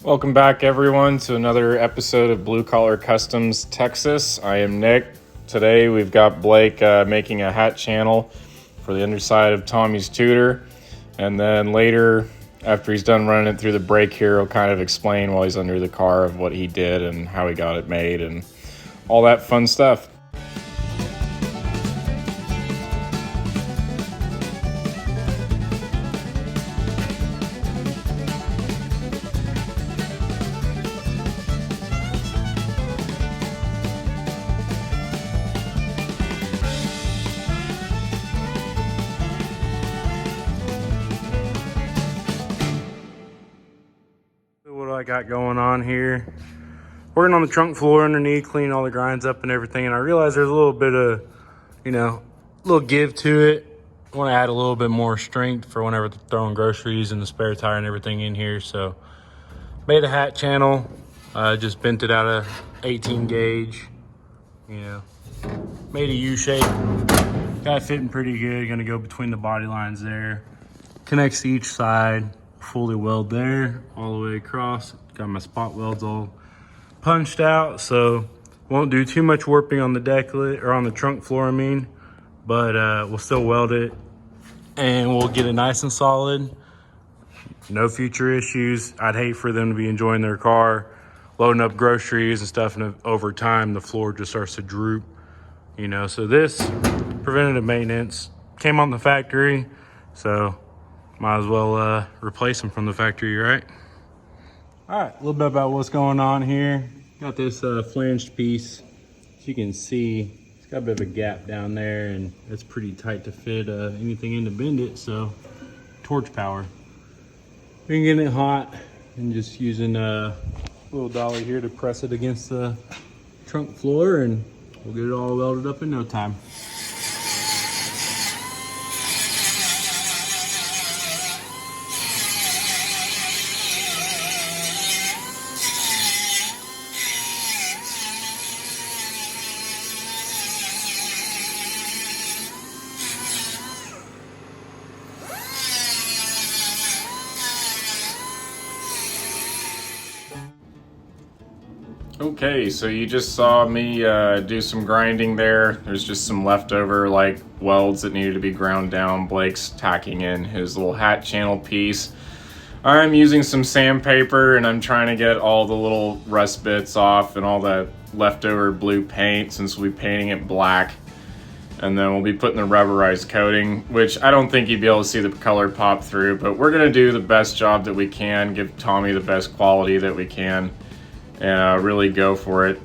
Welcome back, everyone, to another episode of Blue Collar Customs Texas. I am Nick. Today we've got Blake making a hat channel for the underside of Tommy's Tutor. And then later, after he's done running it through the brake here, he'll kind of explain while he's under the car of what he did and how he got it made and all that fun stuff. What I got going on here, working on the trunk floor underneath, cleaning all the grinds up and everything, and I realized there's a little bit of, little give to it. I want to add a little bit more strength for whenever throwing groceries and the spare tire and everything in here. So made a hat channel, just bent it out of 18 gauge, made a U shape, got it fitting pretty good. Gonna go between the body lines there, connects to each side, fully weld there all the way across. Got my spot welds all punched out, so won't do too much warping on the decklet or on the trunk floor, but we'll still weld it and we'll get it nice and solid. No future issues. I'd hate for them to be enjoying their car, loading up groceries and stuff, and over time the floor just starts to droop, so this preventative maintenance came on the factory, so might as well replace them from the factory, right? All right, a little bit about what's going on here. Got this flanged piece. As you can see, it's got a bit of a gap down there, and it's pretty tight to fit anything in to bend it, so torch power. Been getting it hot and just using a little dolly here to press it against the trunk floor, and we'll get it all welded up in no time. Okay, so you just saw me do some grinding there. There's just some leftover welds that needed to be ground down. Blake's tacking in his little hat channel piece. I'm using some sandpaper and I'm trying to get all the little rust bits off and all that leftover blue paint, since we'll be painting it black. And then we'll be putting the rubberized coating, which I don't think you'd be able to see the color pop through, but we're gonna do the best job that we can, give Tommy the best quality that we can, and really go for it.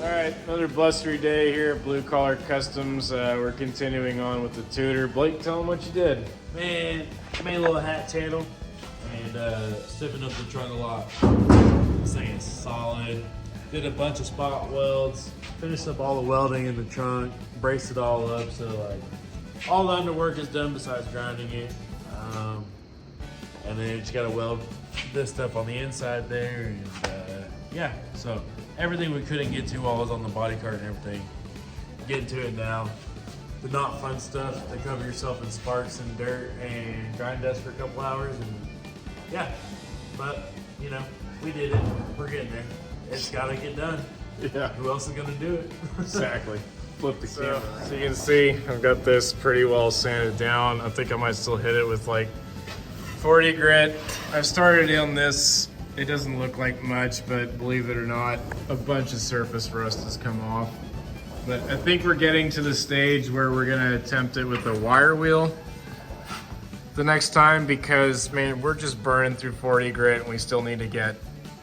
Alright, another blustery day here at Blue Collar Customs. We're continuing on with the tutor. Blake, tell them what you did. Man, made a little hat channel and stiffened up the trunk a lot. This thing is solid. Did a bunch of spot welds, finished up all the welding in the trunk, braced it all up, so all the underwork is done besides grinding it. And then you just gotta weld this stuff on the inside there, and yeah, so everything we couldn't get to while I was on the body cart and everything, getting to it now. The not fun stuff to cover yourself in sparks and dirt and grind dust for a couple hours, and yeah, but we did it. We're getting there. It's gotta get done. Yeah. Who else is gonna do it? Exactly. Flip the camera. So you can see I've got this pretty well sanded down. I think I might still hit it with 40 grit. I've started on this. It doesn't look like much, but believe it or not, a bunch of surface rust has come off. But I think we're getting to the stage where we're gonna attempt it with a wire wheel. the next time because, man, we're just burning through 40 grit and we still need to get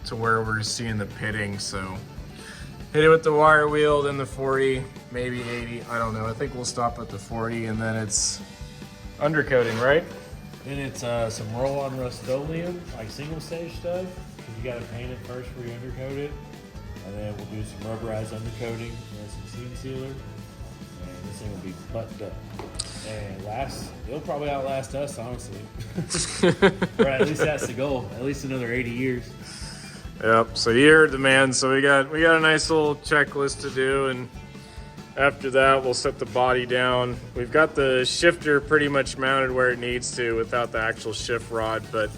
to where we're seeing the pitting. So hit it with the wire wheel, then the 40, maybe 80. I don't know. I think we'll stop at the 40 and then it's undercoating, right? Then it's some roll-on Rust-Oleum, like single-stage stuff. You got to paint it first before you undercoat it. And then we'll do some rubberized undercoating and some seam sealer. And this thing will be buttoned up. And it'll probably outlast us, honestly. Or at least that's the goal. At least another 80 years. Yep, so you heard the man. So we got a nice little checklist to do, and after that we'll set the body down. We've got the shifter pretty much mounted where it needs to without the actual shift rod, but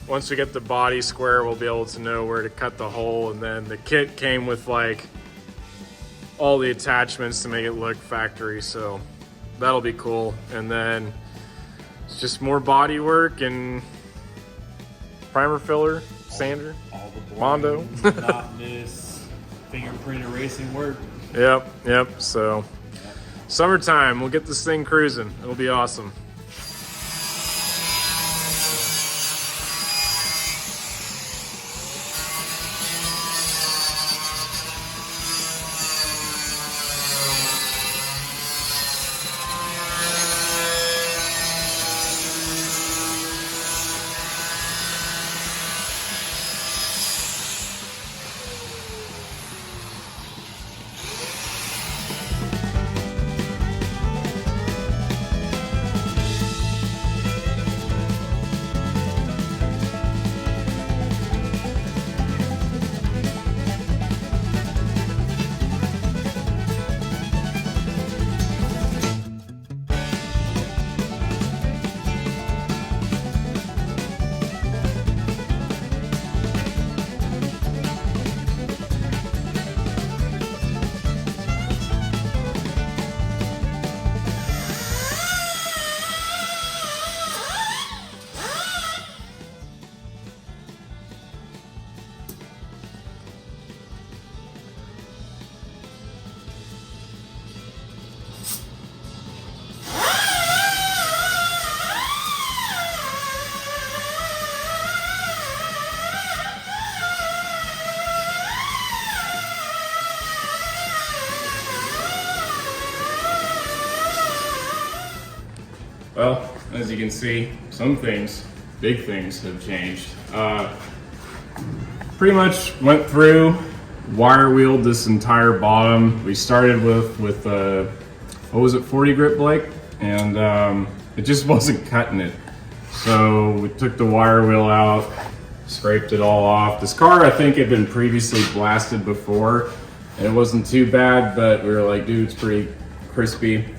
once we get the body square, we'll be able to know where to cut the hole. And then the kit came with like all the attachments to make it look factory, so that'll be cool. And then it's just more body work and primer filler, sander, all the Mondo. monotonous fingerprint erasing work. Yep. So summertime, we'll get this thing cruising. It'll be awesome. Well, as you can see, some things, big things have changed. Pretty much went through, wire wheeled this entire bottom. We started with what was it, 40 grit, Blake? And it just wasn't cutting it. So we took the wire wheel out, scraped it all off. This car, I think, had been previously blasted before, and it wasn't too bad, but we were like, dude, it's pretty crispy.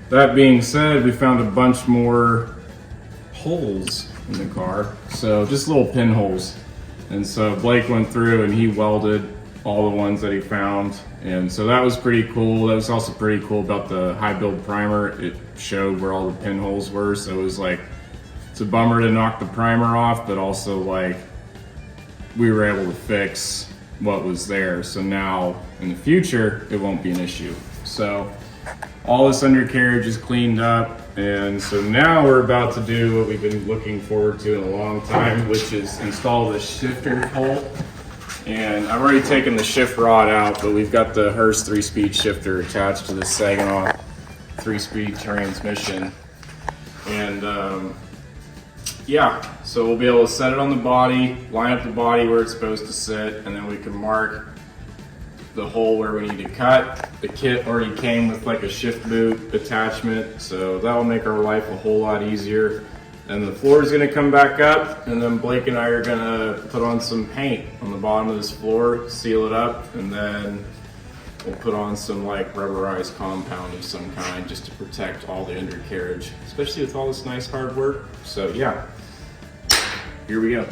That being said, we found a bunch more holes in the car, so just little pinholes. And so Blake went through and he welded all the ones that he found, and so that was pretty cool. That was also pretty cool about the high build primer. It showed where all the pinholes were, so it was like, it's a bummer to knock the primer off, but also like we were able to fix what was there. So now in the future, it won't be an issue. So all this undercarriage is cleaned up, and so now we're about to do what we've been looking forward to in a long time, which is install the shifter hole. And I've already taken the shift rod out, but we've got the Hurst 3-speed shifter attached to the Saginaw 3-speed transmission. And yeah, so we'll be able to set it on the body, line up the body where it's supposed to sit, and then we can mark the hole where we need to cut. The kit already came with like a shift boot attachment, so that'll make our life a whole lot easier. And the floor is gonna come back up, and then Blake and I are gonna put on some paint on the bottom of this floor, seal it up, and then we'll put on some like rubberized compound of some kind just to protect all the undercarriage, especially with all this nice hard work. So yeah, here we go.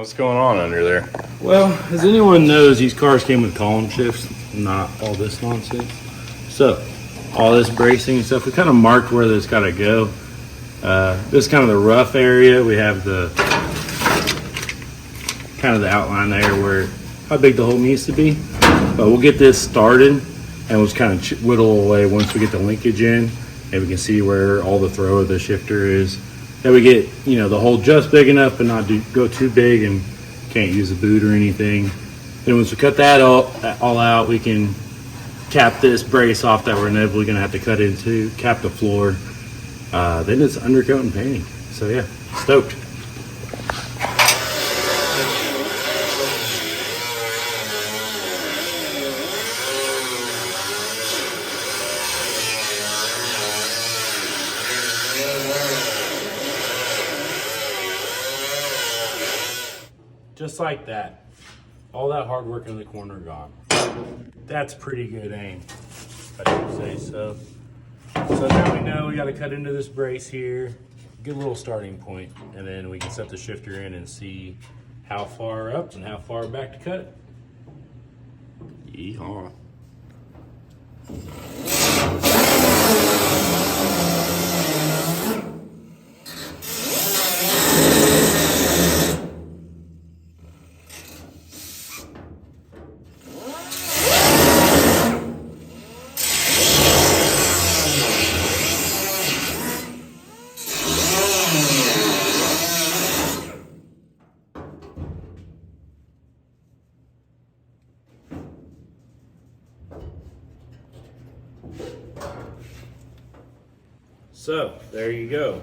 What's going on under there? Well, as anyone knows, these cars came with column shifts, not all this nonsense. So, all this bracing and stuff, we kind of marked where this got to go. This is kind of the rough area. We have the kind of the outline there where how big the hole needs to be. But we'll get this started and we'll just kind of whittle away once we get the linkage in, and we can see where all the throw of the shifter is. Then we get, you know, the hole just big enough but not go too big and can't use a boot or anything. Then once we cut that all out, we can cap this brace off that we're inevitably going to have to cut into, cap the floor. Then it's undercoat and painting. So yeah, stoked. Just like that, all that hard work in the corner gone. That's pretty good aim, if I do say so. So now we know we got to cut into this brace here, get a little starting point, and then we can set the shifter in and see how far up and how far back to cut it. Yeehaw. So there you go.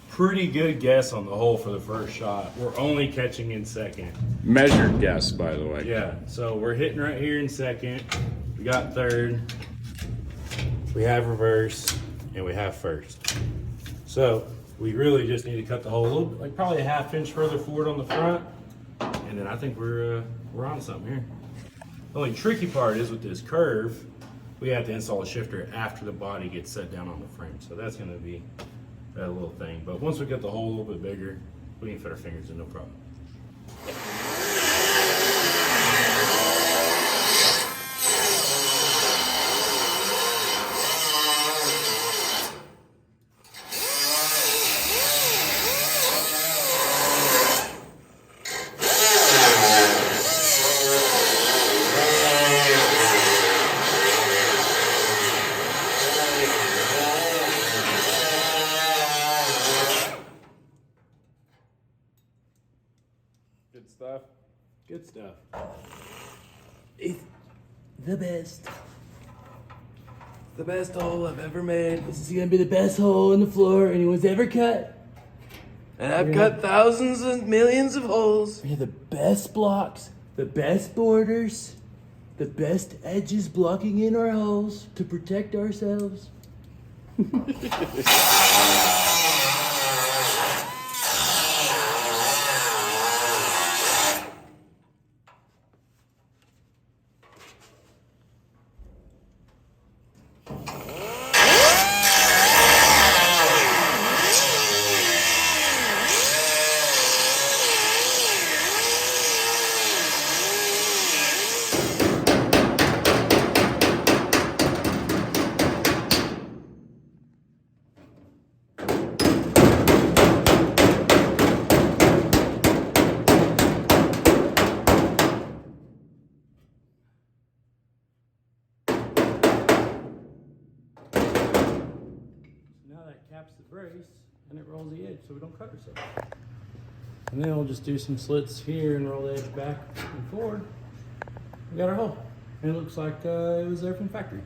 Pretty good guess on the hole for the first shot. We're only catching in second. Measured guess, by the way. Yeah, so we're hitting right here in second. We got third. We have reverse, and we have first. So we really just need to cut the hole a little bit, like probably a ½ inch further forward on the front, and then I think we're on something here. The only tricky part is with this curve, we have to install a shifter after the body gets set down on the frame. So that's gonna be that little thing. But once we get the hole a little bit bigger, we can fit our fingers in, no problem. Good stuff. Good stuff. It's the best. The best hole I've ever made. This is gonna be the best hole in the floor anyone's ever cut. And I've cut thousands and millions of holes. We have the best blocks, the best borders, the best edges blocking in our holes to protect ourselves. Now that caps the brace and it rolls the edge so we don't cut ourselves. And then we'll just do some slits here and roll the edge back and forward. We got our hole. And it looks like it was there from the factory.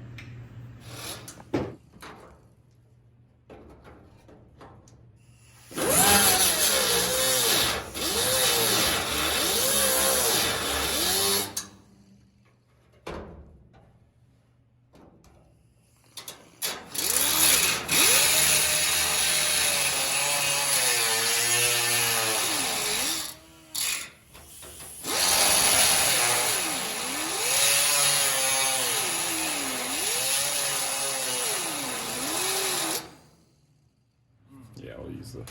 Yeah, we'll use the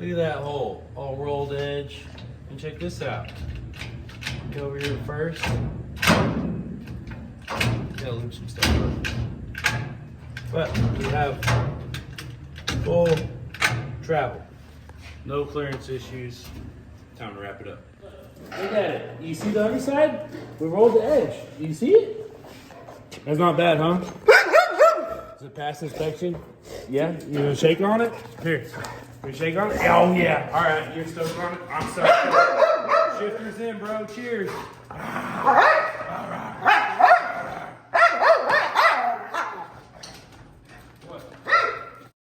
Look at that hole, all rolled edge. And check this out. Go over here first. Gotta lube some stuff up. But we have full travel. No clearance issues. Time to wrap it up. Look at it. You see the underside? We rolled the edge. You see it? That's not bad, huh? Does it pass inspection? Yeah? You gonna shake on it? Here. You shake on it? Oh yeah. Alright, you're stoked on it? I'm stoked. Shifters in, bro. Cheers. Alright.